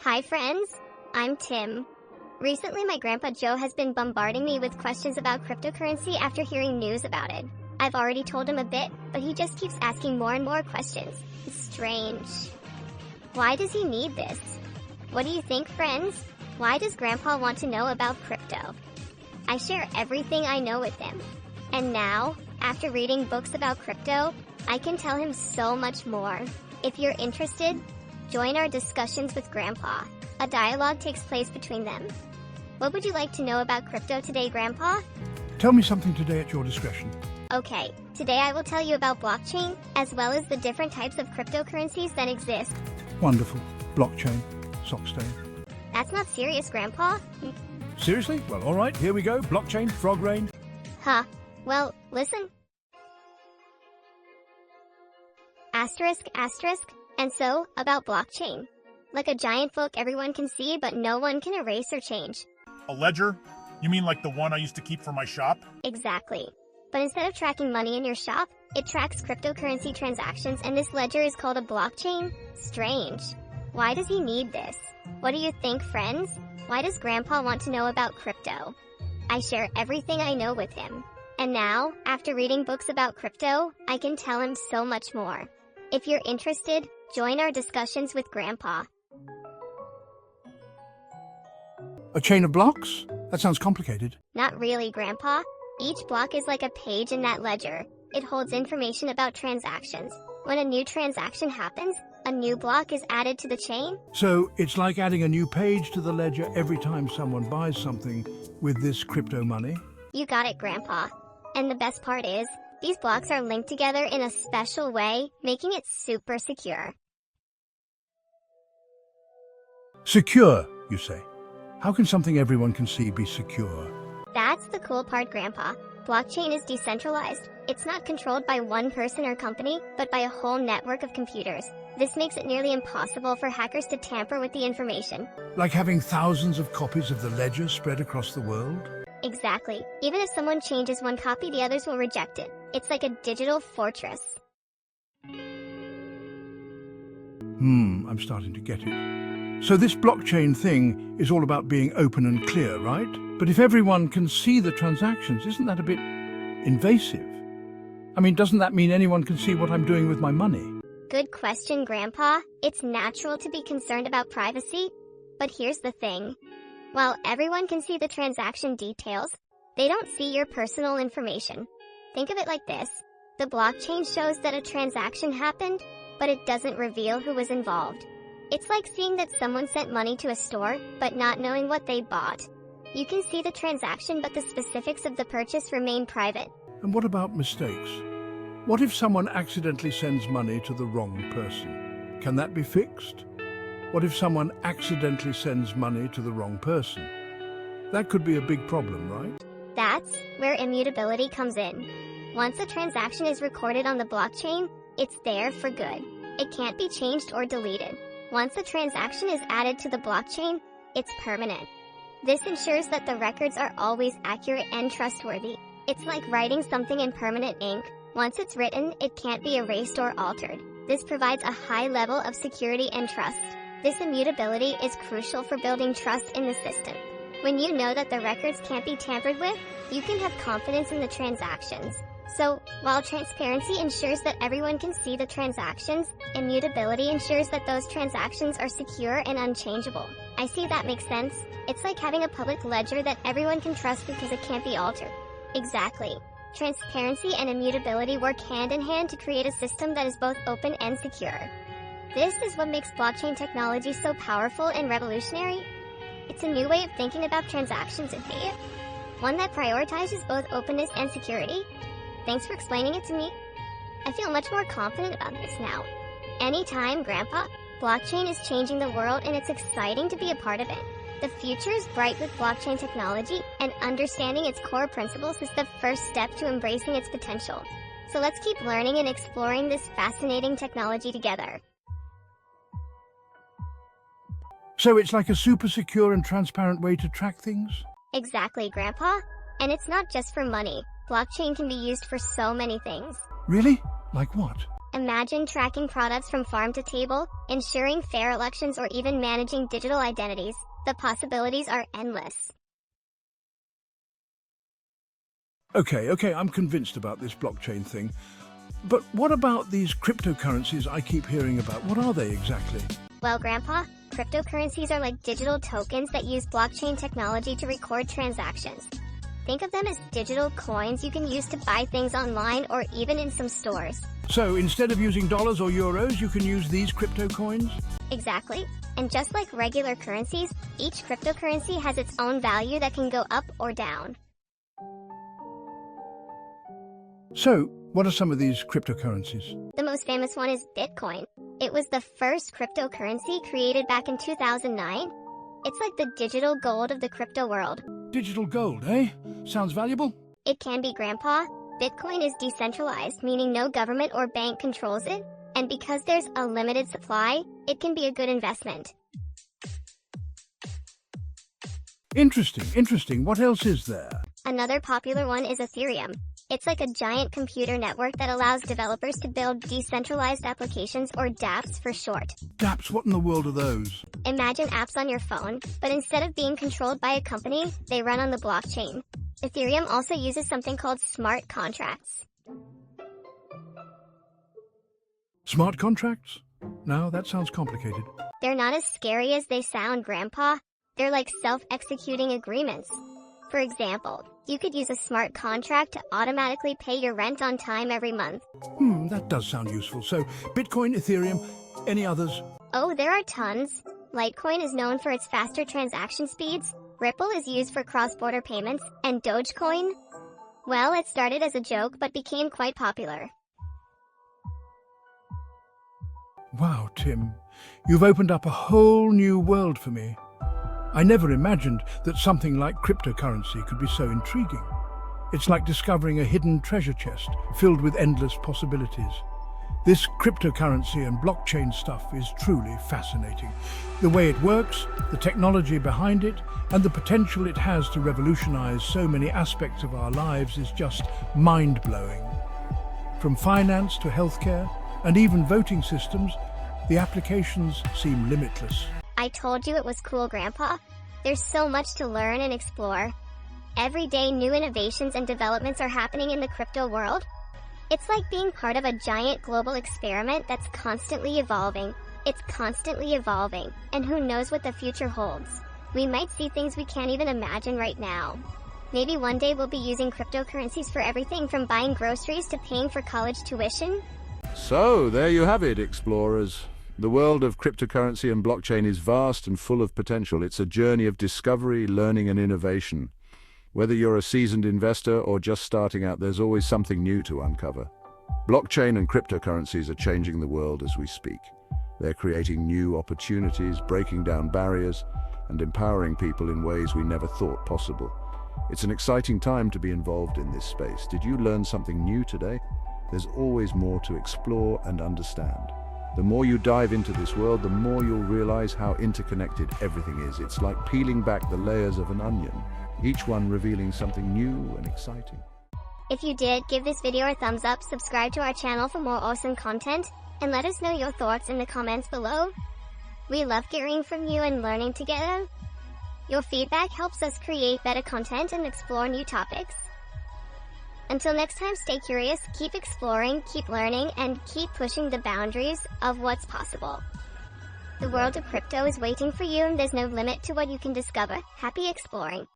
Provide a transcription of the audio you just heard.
Hi friends, I'm Tim. Recently my grandpa Joe has been bombarding me with questions about cryptocurrency after hearing news about it. I've already told him a bit, but he just keeps asking more and more questions. It's strange. Why does he need this? What do you think, friends? Why does grandpa want to know about crypto? I share everything I know with him. And now, after reading books about crypto, I can tell him so much more. If you're interested, join our discussions with Grandpa. A dialogue takes place between them. What would you like to know about crypto today, Grandpa? Tell me something today at your discretion. Okay, today I will tell you about blockchain, as well as the different types of cryptocurrencies that exist. Wonderful. Blockchain. Sockstone. That's not serious, Grandpa. Seriously? Well, all right, here we go. Blockchain, frog rain. Huh. Well, listen. Asterisk, asterisk. And so, about blockchain. Like a giant book everyone can see, but no one can erase or change. A ledger? You mean like the one I used to keep for my shop? Exactly. But instead of tracking money in your shop, it tracks cryptocurrency transactions, and this ledger is called a blockchain? Strange. Why does he need this? What do you think, friends? Why does Grandpa want to know about crypto? I share everything I know with him. And now, after reading books about crypto, I can tell him so much more. If you're interested, join our discussions with Grandpa. A chain of blocks? That sounds complicated. Not really, Grandpa. Each block is like a page in that ledger. It holds information about transactions. When a new transaction happens, a new block is added to the chain. So it's like adding a new page to the ledger every time someone buys something with this crypto money? You got it, Grandpa. And the best part is, these blocks are linked together in a special way, making it super secure. Secure, you say? How can something everyone can see be secure? That's the cool part, Grandpa. Blockchain is decentralized. It's not controlled by one person or company, but by a whole network of computers. This makes it nearly impossible for hackers to tamper with the information. Like having thousands of copies of the ledger spread across the world? Exactly. Even if someone changes one copy, the others will reject it. It's like a digital fortress. I'm starting to get it. So this blockchain thing is all about being open and clear, right? But if everyone can see the transactions, isn't that a bit invasive? I mean, doesn't that mean anyone can see what I'm doing with my money? Good question, Grandpa. It's natural to be concerned about privacy, but here's the thing. While everyone can see the transaction details, they don't see your personal information. Think of it like this. The blockchain shows that a transaction happened, but it doesn't reveal who was involved. It's like seeing that someone sent money to a store, but not knowing what they bought. You can see the transaction, but the specifics of the purchase remain private. And what about mistakes? What if someone accidentally sends money to the wrong person? Can that be fixed? What if someone accidentally sends money to the wrong person? That could be a big problem, right? That's where immutability comes in. Once a transaction is recorded on the blockchain, it's there for good. It can't be changed or deleted. Once a transaction is added to the blockchain, it's permanent. This ensures that the records are always accurate and trustworthy. It's like writing something in permanent ink. Once it's written, it can't be erased or altered. This provides a high level of security and trust. This immutability is crucial for building trust in the system. When you know that the records can't be tampered with, you can have confidence in the transactions. So, while transparency ensures that everyone can see the transactions, immutability ensures that those transactions are secure and unchangeable. I see that makes sense. It's like having a public ledger that everyone can trust because it can't be altered. Exactly. Transparency and immutability work hand in hand to create a system that is both open and secure. This is what makes blockchain technology so powerful and revolutionary. It's a new way of thinking about transactions and data, one that prioritizes both openness and security. Thanks for explaining it to me. I feel much more confident about this now. Anytime, Grandpa. Blockchain is changing the world, and it's exciting to be a part of it. The future is bright with blockchain technology, and understanding its core principles is the first step to embracing its potential. So let's keep learning and exploring this fascinating technology together. So it's like a super secure and transparent way to track things? Exactly, Grandpa. And it's not just for money. Blockchain can be used for so many things. Really? Like what? Imagine tracking products from farm to table, ensuring fair elections, or even managing digital identities. The possibilities are endless. Okay, I'm convinced about this blockchain thing. But what about these cryptocurrencies I keep hearing about? What are they exactly? Well, Grandpa, cryptocurrencies are like digital tokens that use blockchain technology to record transactions. Think of them as digital coins you can use to buy things online or even in some stores. So instead of using dollars or euros, you can use these crypto coins? Exactly. And just like regular currencies, each cryptocurrency has its own value that can go up or down. So, what are some of these cryptocurrencies? The most famous one is Bitcoin. It was the first cryptocurrency created back in 2009. It's like the digital gold of the crypto world. Digital gold, eh? Sounds valuable. It can be, Grandpa. Bitcoin is decentralized, meaning no government or bank controls it. And because there's a limited supply, it can be a good investment. Interesting. What else is there? Another popular one is Ethereum. It's like a giant computer network that allows developers to build decentralized applications, or dApps for short. dApps, what in the world are those? Imagine apps on your phone, but instead of being controlled by a company, they run on the blockchain. Ethereum also uses something called smart contracts. Smart contracts? Now, that sounds complicated. They're not as scary as they sound, Grandpa. They're like self-executing agreements. For example, you could use a smart contract to automatically pay your rent on time every month. That does sound useful. So, Bitcoin, Ethereum, any others? Oh, there are tons. Litecoin is known for its faster transaction speeds. Ripple is used for cross-border payments. And Dogecoin? Well, it started as a joke but became quite popular. Wow, Tim, you've opened up a whole new world for me. I never imagined that something like cryptocurrency could be so intriguing. It's like discovering a hidden treasure chest filled with endless possibilities. This cryptocurrency and blockchain stuff is truly fascinating. The way it works, the technology behind it, and the potential it has to revolutionize so many aspects of our lives is just mind-blowing. From finance to healthcare, and even voting systems, the applications seem limitless. I told you it was cool, Grandpa. There's so much to learn and explore. Every day, new innovations and developments are happening in the crypto world. It's like being part of a giant global experiment that's constantly evolving. It's constantly evolving, and who knows what the future holds. We might see things we can't even imagine right now. Maybe one day we'll be using cryptocurrencies for everything from buying groceries to paying for college tuition. So, there you have it, explorers. The world of cryptocurrency and blockchain is vast and full of potential. It's a journey of discovery, learning, and innovation. Whether you're a seasoned investor or just starting out, there's always something new to uncover. Blockchain and cryptocurrencies are changing the world as we speak. They're creating new opportunities, breaking down barriers, and empowering people in ways we never thought possible. It's an exciting time to be involved in this space. Did you learn something new today? There's always more to explore and understand. The more you dive into this world, the more you'll realize how interconnected everything is. It's like peeling back the layers of an onion, each one revealing something new and exciting. If you did, give this video a thumbs up, subscribe to our channel for more awesome content, and let us know your thoughts in the comments below. We love hearing from you and learning together. Your feedback helps us create better content and explore new topics. Until next time, stay curious, keep exploring, keep learning, and keep pushing the boundaries of what's possible. The world of crypto is waiting for you, and there's no limit to what you can discover. Happy exploring!